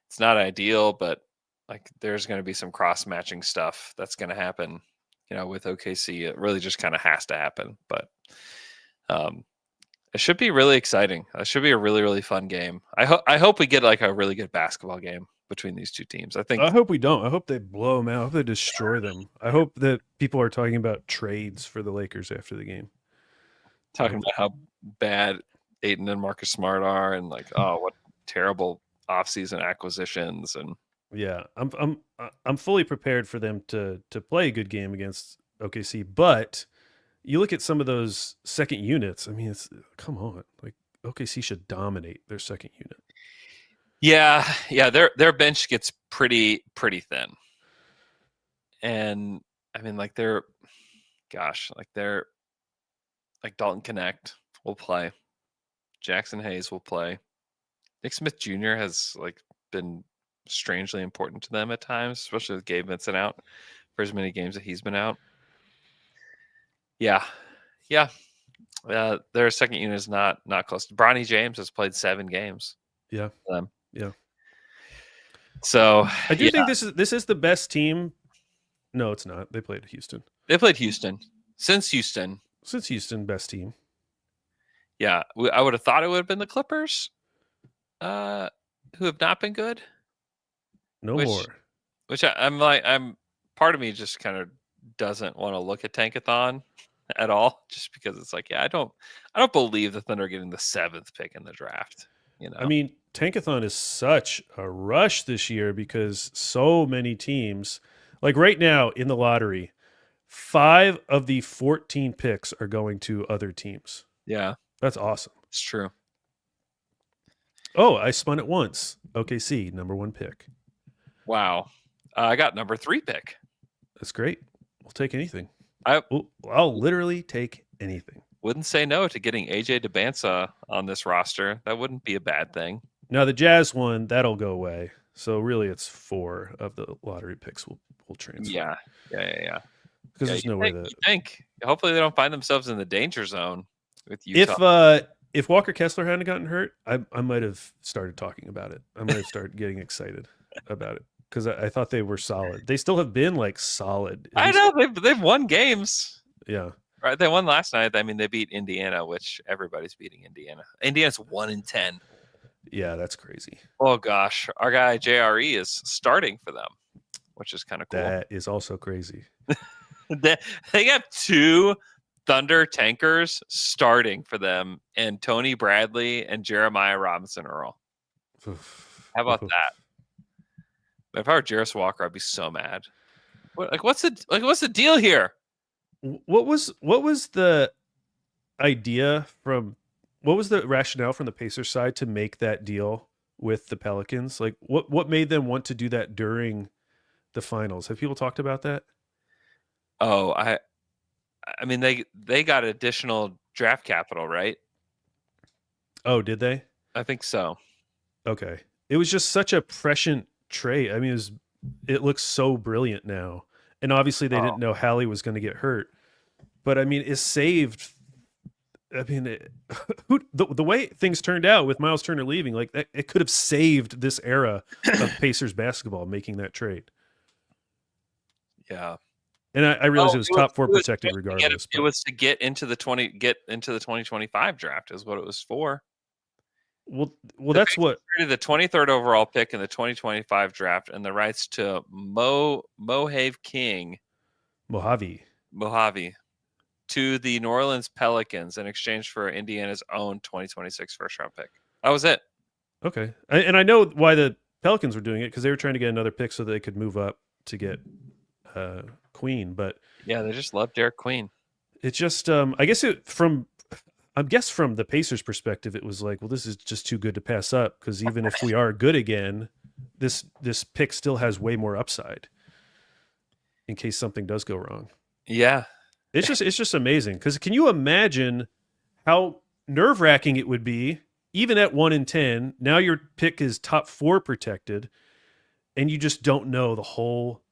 it's not ideal, but like there's going to be some cross matching stuff that's going to happen. You know, with OKC, it really just kind of has to happen. But it should be really exciting. It should be a really, really fun game. I hope we get like a really good basketball game between these two teams. I hope we don't. I hope they blow them out. I hope they destroy them. I hope that people are talking about trades for the Lakers after the game. Talking about how bad Ayton and Marcus Smart are, and like, oh, what terrible offseason acquisitions. And yeah, I'm fully prepared for them to play a good game against OKC, but you look at some of those second units. I mean, come on, like OKC should dominate their second unit. Yeah, their bench gets pretty thin, and I mean, like they're like Dalton Connect will play, Jackson Hayes will play, Nick Smith Jr. has like been strangely important to them at times, especially with Gabe Vincent out for as many games that he's been out. Yeah. Their second unit is not close. Bronny James has played 7 games. Yeah. Yeah. So I do think this is the best team. No, it's not. They played Houston. They played Houston. Since Houston, best team. Yeah, I would have thought it would have been the Clippers, who have not been good. More. Which I'm part of me just kind of doesn't want to look at Tankathon at all, just because it's like, yeah, I don't believe the Thunder are getting the 7th pick in the draft. You know, I mean, Tankathon is such a rush this year because so many teams, like right now in the lottery, 5 of the 14 picks are going to other teams. Yeah, that's awesome. It's true. Oh, I spun it once. OKC, number 1 pick. Wow. I got number 3 pick. That's great. We'll take anything. I'll literally take anything. Wouldn't say no to getting AJ DeBansa on this roster. That wouldn't be a bad thing. Now the Jazz one, that'll go away. So really it's 4 of the lottery picks will transfer. Yeah. Because there's no way that... You think. Hopefully they don't find themselves in the danger zone with Utah. If Walker Kessler hadn't gotten hurt, I might have started talking about it. I might have started getting excited about it. Because I thought they were solid. They still have been like solid. I know they've won games. Yeah, right. They won last night. I mean, they beat Indiana, which everybody's beating Indiana. Indiana's 1-10. Yeah, that's crazy. Oh gosh, our guy JRE is starting for them, which is kind of cool. That is also crazy. They have 2 Thunder tankers starting for them, and Tony Bradley and Jeremiah Robinson Earl. How about that? If I were Jarris Walker, I'd be so mad. What's the deal here? What was the idea from? What was the rationale from the Pacers side to make that deal with the Pelicans? Like, what made them want to do that during the finals? Have people talked about that? Oh, I mean, they got additional draft capital, right? Oh, did they? I think so. Okay. It was just such a prescient trade. I mean, it looks so brilliant now. And obviously they didn't know Hallie was going to get hurt. But I mean, it saved. I mean, the way things turned out with Miles Turner leaving, like it could have saved this era of Pacers basketball making that trade. Yeah. And I realize it was top 4 protected regardless. It was to get into the 2025 draft is what it was for. Well, that's what the 23rd overall pick in the 2025 draft and the rights to Mojave to the New Orleans Pelicans in exchange for Indiana's own 2026 first round pick. That was it. Okay. And I know why the Pelicans were doing it, because they were trying to get another pick so they could move up to get Queen. But yeah, they just love Derek Queen. It's just I guess from the Pacers perspective, it was like, well, this is just too good to pass up, because even if we are good again, this pick still has way more upside in case something does go wrong. Yeah. It's just amazing, because can you imagine how nerve-wracking it would be, even at 1-10, now your pick is top 4 protected, and you just don't know the whole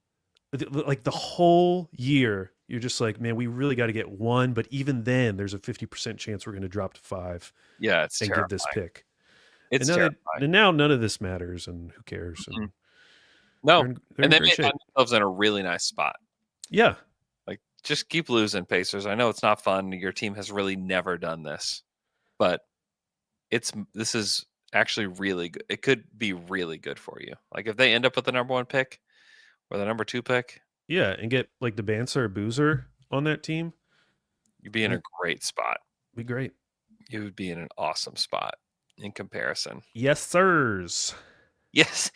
year. You're just like, man, we really got to get 1, but even then, there's a 50% chance we're going to drop to 5. Yeah, it's terrifying. Give this pick. It's terrifying. And now none of this matters, and who cares? And no, and they made themselves in a really nice spot. Yeah. Like, just keep losing, Pacers. I know it's not fun. Your team has really never done this, but this is actually really good. It could be really good for you. Like, if they end up with the number 1 pick or the number 2 pick. Yeah, and get like the Banser Boozer on that team. You'd be in a great spot. Be great. You would be in an awesome spot in comparison. Yes, sirs. Yes,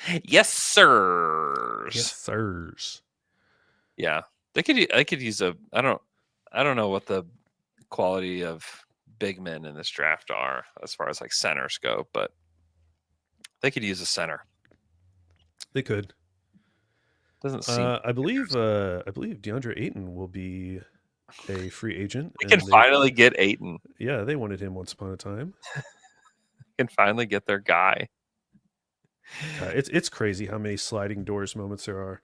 sirs. Yes, sirs. Yeah, they could use a. I don't know what the quality of big men in this draft are as far as like centers go, but they could use a center. They could. Doesn't seem. I believe DeAndre Ayton will be a free agent. They can finally get Ayton. Yeah, they wanted him once upon a time. Can finally get their guy. It's crazy how many sliding doors moments there are.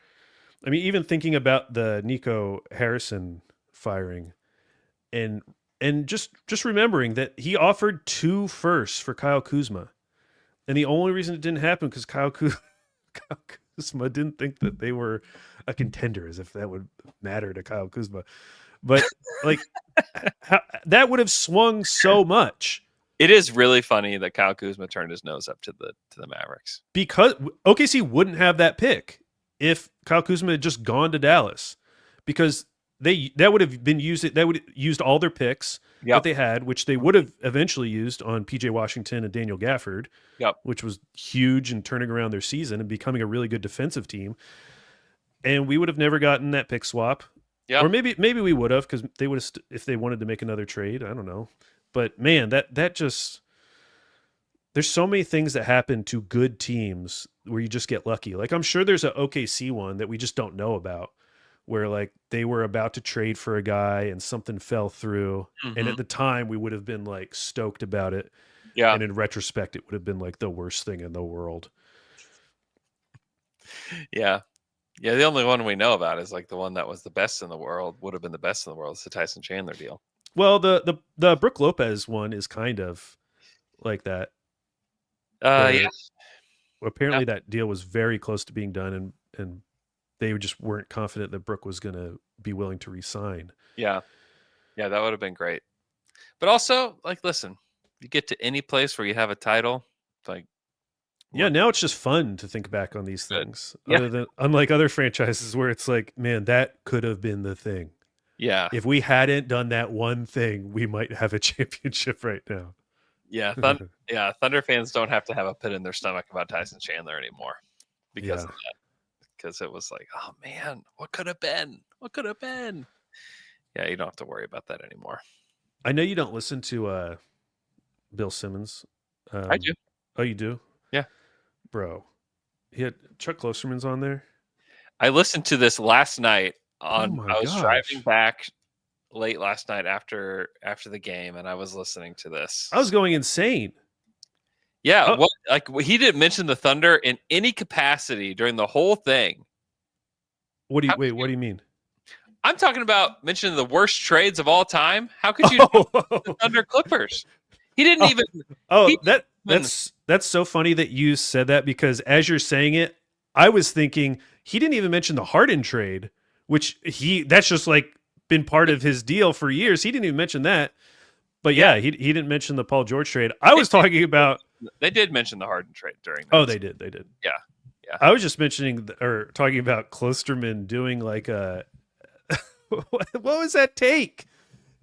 I mean, even thinking about the Nico Harrison firing, and just remembering that he offered 2 firsts for Kyle Kuzma, and the only reason it didn't happen because Kyle Kuzma didn't think that they were a contender, as if that would matter to Kyle Kuzma. But like that would have swung so much. It is really funny that Kyle Kuzma turned his nose up to the Mavericks, because OKC wouldn't have that pick if Kyle Kuzma had just gone to Dallas, because that would have been used. That would have used all their picks that they had, which they would have eventually used on PJ Washington and Daniel Gafford, which was huge in turning around their season and becoming a really good defensive team. And we would have never gotten that pick swap. Or maybe we would have, because they would have if they wanted to make another trade. I don't know. But man, that just, there's so many things that happen to good teams where you just get lucky. Like, I'm sure there's an OKC one that we just don't know about, where like they were about to trade for a guy and something fell through. Mm-hmm. And at the time we would have been like stoked about it. Yeah. And in retrospect, it would have been like the worst thing in the world. Yeah. Yeah. The only one we know about is like the one that was the best in the world, would have been the best in the world. It's the Tyson Chandler deal. Well, the Brook Lopez one is kind of like that. Yes. Apparently that deal was very close to being done, and they just weren't confident that Brook was going to be willing to re-sign. Yeah. Yeah, that would have been great. But also, like, listen, you get to any place where you have a title, like, yeah, now it's just fun to think back on these things. Yeah. Unlike other franchises where it's like, man, that could have been the thing. Yeah. If we hadn't done that one thing, we might have a championship right now. Yeah. Thunder fans don't have to have a pit in their stomach about Tyson Chandler anymore because of that. Because it was like, oh man, what could have been? What could have been? Yeah, you don't have to worry about that anymore. I know you don't listen to Bill Simmons. I do. Oh, you do? Yeah. Bro, he had Chuck Klosterman's on there. I listened to this last night I was gosh. driving back late last night after the game, and I was listening to this. I was going insane. Yeah, he didn't mention the Thunder in any capacity during the whole thing. What do you mean? I'm talking about mentioning the worst trades of all time. How could you not the Thunder Clippers? He didn't even. Oh, that's so funny that you said that, because as you're saying it, I was thinking he didn't even mention the Harden trade, which that's just like been part of his deal for years. He didn't even mention that. But yeah, he didn't mention the Paul George trade. I was talking about. They did mention the Harden trade during. Oh, they did. Yeah. I was just mentioning or talking about Klosterman doing like a. What was that take?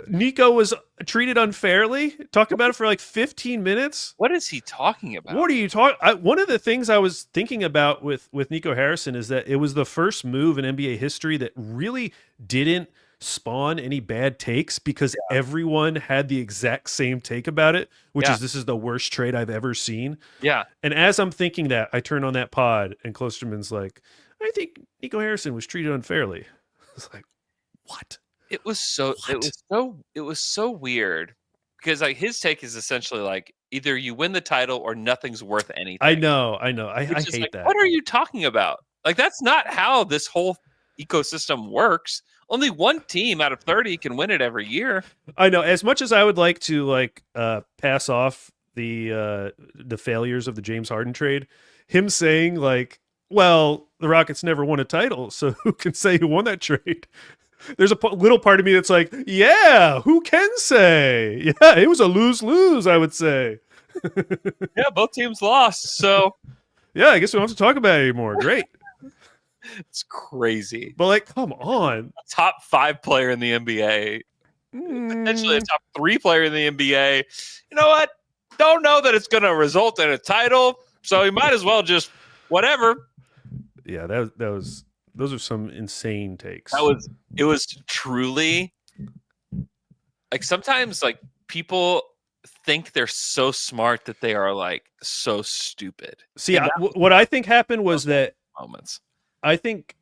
Nico was treated unfairly. Talked about it for like 15 minutes. What is he talking about? What are you talking? One of the things I was thinking about with Nico Harrison is that it was the first move in NBA history that really didn't spawn any bad takes, because everyone had the exact same take about it, which is this is the worst trade I've ever seen. Yeah. And as I'm thinking that, I turn on that pod and Klosterman's like, I think Nico Harrison was treated unfairly. It's like, what? It was so weird, because like his take is essentially like either you win the title or nothing's worth anything. I know. I hate that. What are you talking about? Like, that's not how this whole ecosystem works. Only one team out of 30 can win it every year. I know. As much as I would like to pass off the failures of the James Harden trade, him saying like, well, the Rockets never won a title, so who can say who won that trade? There's a little part of me that's like, yeah, who can say? Yeah, it was a lose-lose, I would say. Yeah, both teams lost, so yeah, I guess we don't have to talk about it anymore. Great. It's crazy. But like, come on. A top 5 player in the NBA. Potentially a top 3 player in the NBA. You know what? Don't know that it's going to result in a title, so you might as well just whatever. Yeah, those are some insane takes. It was truly like, sometimes like people think they're so smart that they are like so stupid. See, what I think happened was that moments. I think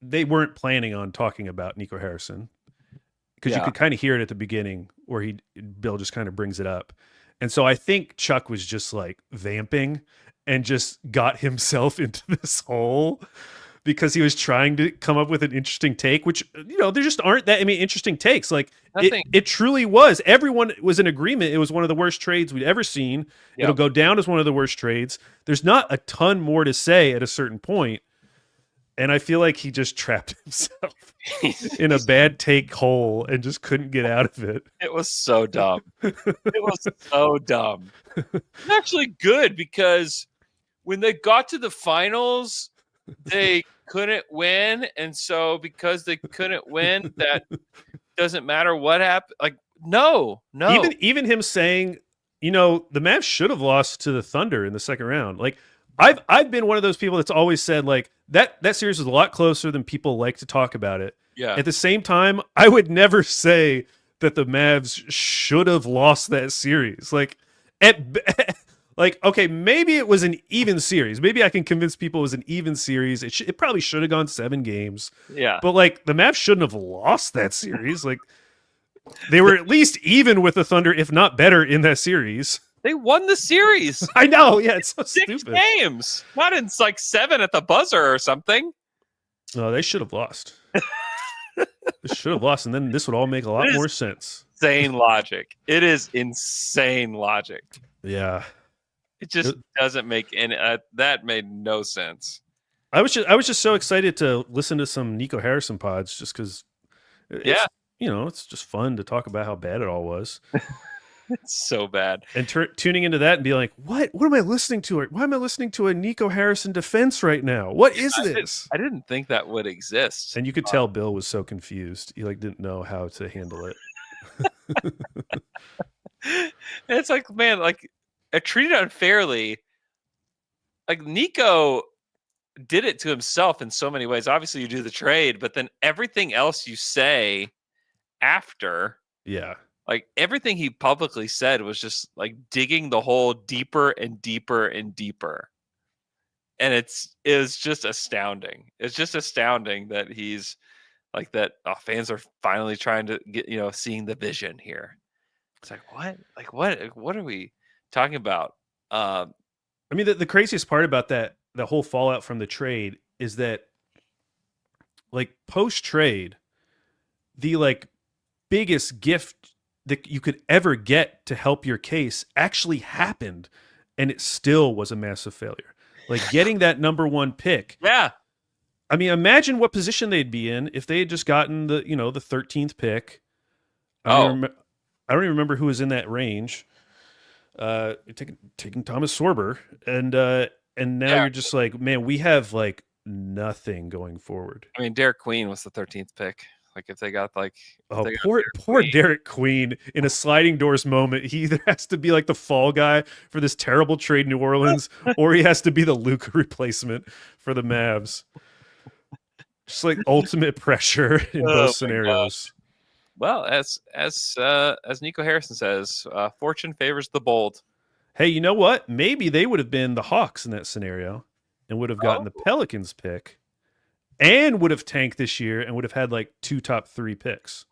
they weren't planning on talking about Nico Harrison, because you could kind of hear it at the beginning where Bill just kind of brings it up. And so I think Chuck was just like vamping and just got himself into this hole because he was trying to come up with an interesting take, which, there just aren't that many interesting takes. Like it truly was. Everyone was in agreement. It was one of the worst trades we'd ever seen. Yep. It'll go down as one of the worst trades. There's not a ton more to say at a certain point. And I feel like he just trapped himself in a bad take hole and just couldn't get out of it. It was so dumb. It was so dumb. It's actually good, because when they got to the finals, they couldn't win. And so because they couldn't win, that doesn't matter what happened. Like, no. Even him saying, the Mavs should have lost to the Thunder in the second round. Like, I've been one of those people that's always said like that series was a lot closer than people like to talk about it. Yeah. At the same time, I would never say that the Mavs should have lost that series. Like, okay, maybe it was an even series. Maybe I can convince people it was an even series. It probably should have gone 7 games. Yeah. But like, the Mavs shouldn't have lost that series. Like, they were at least even with the Thunder, if not better, in that series. They won the series. I know. Yeah, it's so 6 stupid. games. Not in like 7 at the buzzer or something. No, they should have lost. They should have lost, and then this would all make a lot more sense. Insane logic. It is insane logic. Yeah. It just doesn't make any. That made no sense. I was just so excited to listen to some Nico Harrison pods, just because. It's just fun to talk about how bad it all was. It's so bad. And tuning into that and be like, what am I listening to? Why am I listening to a Nico Harrison defense right now? What is this? I didn't think that would exist. And you could tell Bill was so confused. He like didn't know how to handle it. It's like, man, like treated unfairly. Like Nico did it to himself in so many ways. Obviously, you do the trade, but then everything else you say after, Yeah. like everything he publicly said was just like digging the hole deeper and deeper and deeper. And it was just astounding. It's just astounding that he's like that. Fans are finally trying to get, seeing the vision here. It's like, what? Like, what are we talking about? I mean, the craziest part about that, the whole fallout from the trade is that like post trade, the like biggest gift that you could ever get to help your case actually happened. And it still was a massive failure. Like getting that number 1 pick. Yeah. I mean, imagine what position they'd be in if they had just gotten the 13th pick. I don't even remember who was in that range. Taking Thomas Sorber, and now you're just like, man, we have like nothing going forward. I mean, Derek Queen was the 13th pick. Like if they got like, poor Derek Queen in a sliding doors moment. He either has to be like the fall guy for this terrible trade in New Orleans, or he has to be the Luka replacement for the Mavs. Just like ultimate pressure in both scenarios. Well, as Nico Harrison says, fortune favors the bold. Hey, you know what? Maybe they would have been the Hawks in that scenario and would have gotten the Pelicans pick and would have tanked this year and would have had like 2 top 3 picks.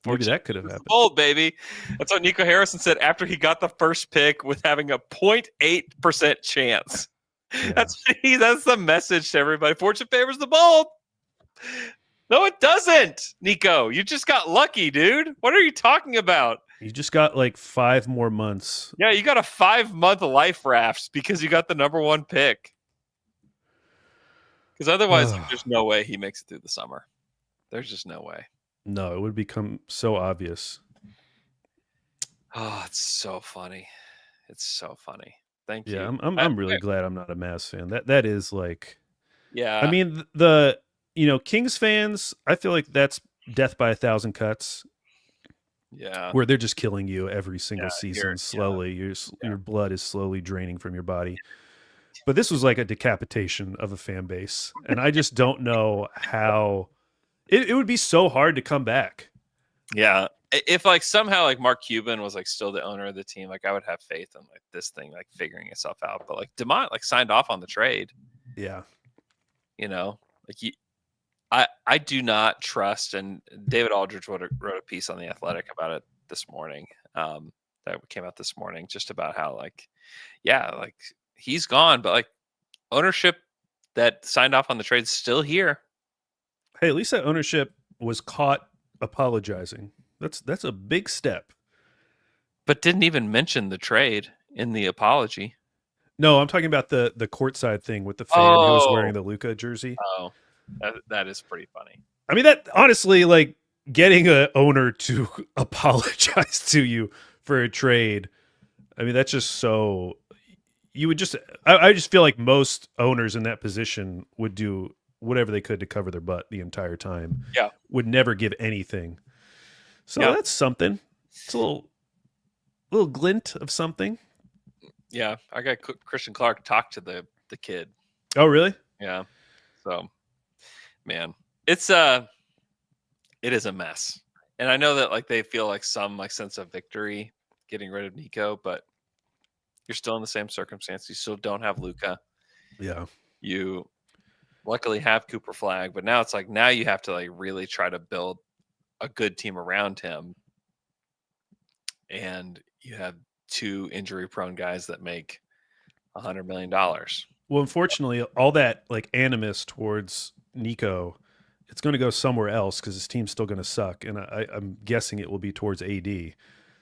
Maybe that could have happened. Bold, baby. That's what Nico Harrison said after he got the first pick with having a 0.8% chance. Yeah. That's the message to everybody. Fortune favors the bold. No, it doesn't, Nico. You just got lucky, dude. What are you talking about? You just got like 5 more months. Yeah, you got a 5-month life raft because you got the number 1 pick. Because otherwise, there's no way he makes it through the summer. There's just no way. No, it would become so obvious. Oh, it's so funny. It's so funny. Thank you. Yeah, I'm really glad I'm not a Mavs fan. That is like, yeah. I mean, the Kings fans, I feel like that's death by 1,000 cuts. Yeah. Where they're just killing you every single season slowly. Your blood is slowly draining from your body. But this was like a decapitation of a fan base. And I just don't know how it would be so hard to come back. Yeah. If like somehow like Mark Cuban was like still the owner of the team, like I would have faith in like this thing like figuring itself out. But like DeMont like signed off on the trade. Yeah. Like I do not trust, and David Aldridge wrote a piece on The Athletic about it this morning. That came out this morning, just about how like he's gone, but like ownership that signed off on the trade is still here. Hey, at least that ownership was caught apologizing. That's a big step. But didn't even mention the trade in the apology. No, I'm talking about the courtside thing with the fan who was wearing the Luka jersey. Oh, that is pretty funny. I mean, that honestly, like getting an owner to apologize to you for a trade. I mean, that's just so. You would just. I just feel like most owners in that position would do whatever they could to cover their butt the entire time. Yeah, would never give anything. So that's something. It's a little glint of something. Yeah, I got Christian Clark talk to the kid. Oh, really? Yeah. So, man, it is a mess. And I know that like they feel like some like sense of victory getting rid of Nico, but you're still in the same circumstance. You still don't have Luka. Yeah. You luckily have Cooper Flag, but now it's like now you have to like really try to build a good team around him. And you have 2 injury-prone guys that make $100 million. Well, unfortunately, all that like animus towards Nico, it's going to go somewhere else because his team's still going to suck, and I'm guessing it will be towards AD,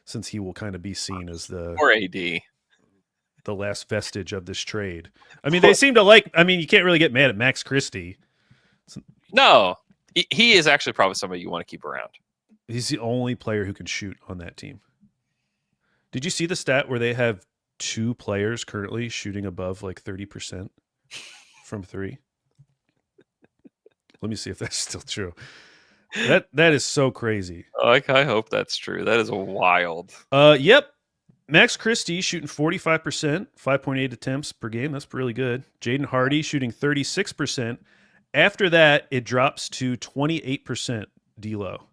since he will kind of be seen as the last vestige of this trade. I mean, they seem to like. I mean, you can't really get mad at Max Christie. No, he is actually probably somebody you want to keep around. He's the only player who can shoot on that team. Did you see the stat where they have 2 players currently shooting above like 30% from 3? Let me see if that's still true. That is so crazy. I hope that's true. That is wild. Yep. Max Christie shooting 45%, 5.8 attempts per game. That's really good. Jaden Hardy shooting 36%. After that, it drops to 28% D-Lo.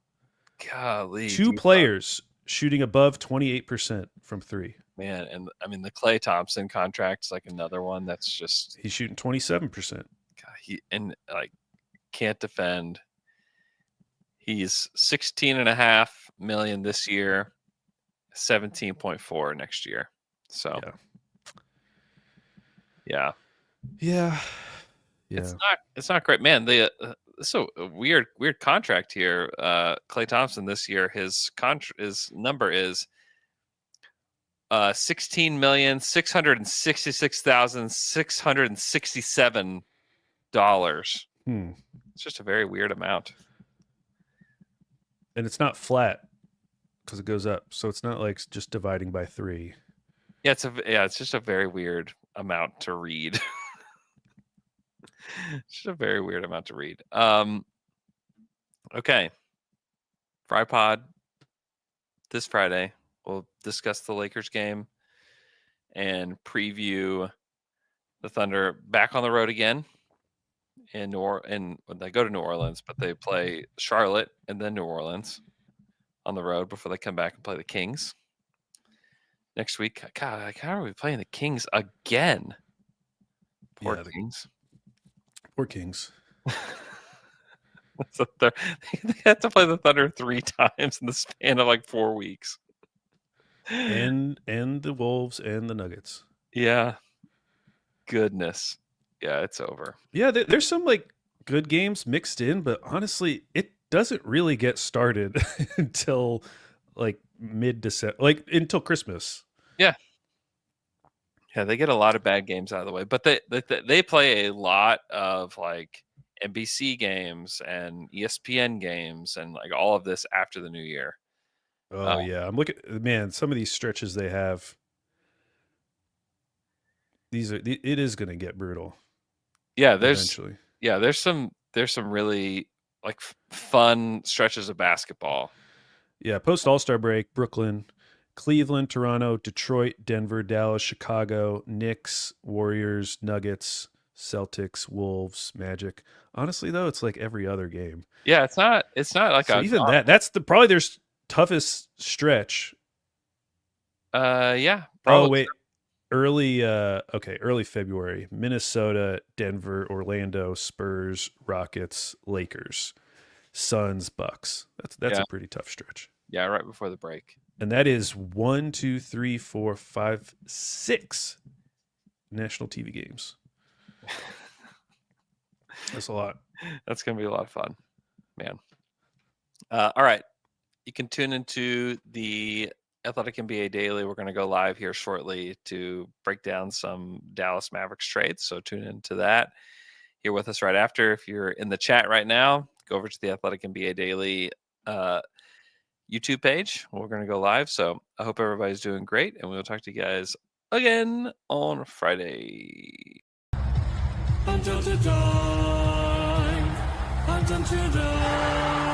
Golly. 2 players shooting above 28% from 3. Man, and I mean the Klay Thompson contract's like another one that's just He's shooting 27%. God, he can't defend. He's 16.5 million this year, 17.4 next year. So yeah. It's not great, man. So a weird contract here. Klay Thompson this year, his number is $16,666,667. It's just a very weird amount. And it's not flat because it goes up. So it's not like just dividing by 3. Yeah, it's just a very weird amount to read. It's just a very weird amount to read. Okay. Fry Pod this Friday. We'll discuss the Lakers game and preview the Thunder back on the road again in they go to New Orleans, but they play Charlotte and then New Orleans on the road before they come back and play the Kings next week. God, how are we playing the Kings again? Poor Kings. Poor Kings. So they have to play the Thunder 3 times in the span of like 4 weeks. And the Wolves and the Nuggets. Yeah. Goodness. Yeah, it's over. Yeah, there's some like good games mixed in, but honestly, it doesn't really get started until like mid-December, like until Christmas. Yeah. Yeah, they get a lot of bad games out of the way, but they play a lot of like NBC games and ESPN games and like all of this after the new year. Oh yeah, I'm looking. Man, some of these stretches they have. It is going to get brutal. Yeah, there's some really like fun stretches of basketball. Yeah, post All-Star break, Brooklyn, Cleveland, Toronto, Detroit, Denver, Dallas, Chicago, Knicks, Warriors, Nuggets, Celtics, Wolves, Magic. Honestly, though, it's like every other game. Yeah, it's not like so even that's probably their toughest stretch. Yeah. Probably. Oh wait, early February: Minnesota, Denver, Orlando, Spurs, Rockets, Lakers, Suns, Bucks. That's a pretty tough stretch. Yeah, right before the break. And that is 1, 2, 3, 4, 5, 6 national TV games. That's a lot. That's going to be a lot of fun, man. All right. You can tune into the Athletic NBA Daily. We're going to go live here shortly to break down some Dallas Mavericks trades. So tune into that. Here with us right after. If you're in the chat right now, go over to the Athletic NBA Daily YouTube page. We're going to go live. So I hope everybody's doing great, and we'll talk to you guys again on Friday. Until to die, until to die.